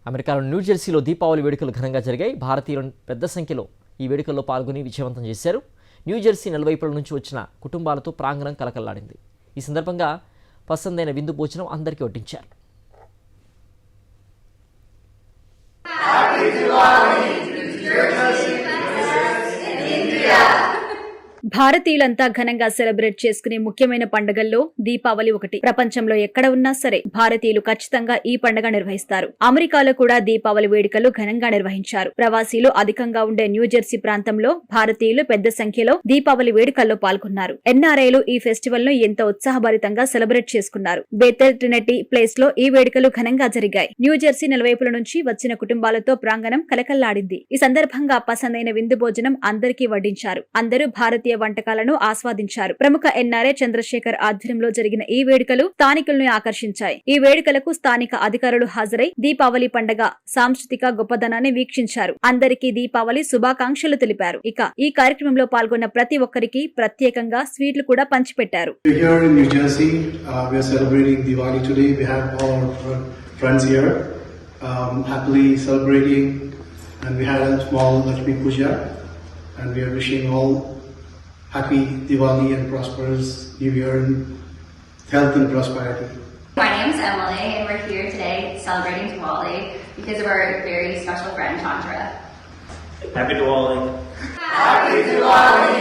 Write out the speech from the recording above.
అమెరికాలోని న్యూజెర్సీలో దీపావళి వేడుకలు ఘనంగా జరిగాయి. భారతీయులు పెద్ద సంఖ్యలో ఈ వేడుకల్లో పాల్గొని విజయవంతం చేశారు. న్యూజెర్సీ నలువైపుల నుంచి వచ్చిన కుటుంబాలతో ప్రాంగణం కలకల్లాడింది. ఈ సందర్భంగా పసందైన విందు భోజనం అందరికీ వడ్డించారు. భారతీయులంతా ఘనంగా సెలబ్రేట్ చేసుకునే ముఖ్యమైన పండుగల్లో దీపావళి ఒకటి. ప్రపంచంలో ఎక్కడ ఉన్నా సరే భారతీయులు ఖచ్చితంగా ఈ పండుగ నిర్వహిస్తారు. అమెరికాలో కూడా దీపావళి వేడుకలు ఘనంగా నిర్వహించారు. ప్రవాసీలు అధికంగా ఉండే న్యూజెర్సీ ప్రాంతంలో భారతీయులు పెద్ద సంఖ్యలో దీపావళి వేడుకల్లో పాల్గొన్నారు. ఎన్ఆర్ఐలు ఈ ఫెస్టివల్ ను ఎంతో ఉత్సాహభరితంగా సెలబ్రేట్ చేసుకున్నారు. బెథెల్ ట్రినిటీ ప్లేస్ లో ఈ వేడుకలు ఘనంగా జరిగాయి. న్యూజెర్సీ నలువైపుల నుంచి వచ్చిన కుటుంబాలతో ప్రాంగణం కలకల్లాడింది. ఈ సందర్భంగా పసందైన విందు భోజనం అందరికీ వడ్డించారు. అందరూ భారతీయ వంటకాలను ఆస్వాదించారు. ప్రముఖ ఎన్ఆర్ఐ చంద్రశేఖర్ ఆధ్వర్యంలో జరిగిన ఈ వేడుకలు స్థానికులను ఆకర్షించాయి. ఈ వేడుకలకు స్థానిక అధికారులు హాజరై దీపావళి పండుగ సాంస్కృతిక గొప్పదనాన్ని వీక్షించారు. అందరికీ దీపావళి శుభాకాంక్షలు తెలిపారు. ఇక ఈ కార్యక్రమంలో పాల్గొన్న ప్రతి ఒక్కరికి ప్రత్యేకంగా స్వీట్లు కూడా పంచిపెట్టారు. And we are wishing all happy Diwali and prosperous New Year and health and prosperity. My name is Emily and we're here today celebrating Diwali because of our very special friend Chandra. Happy Diwali! Happy Diwali!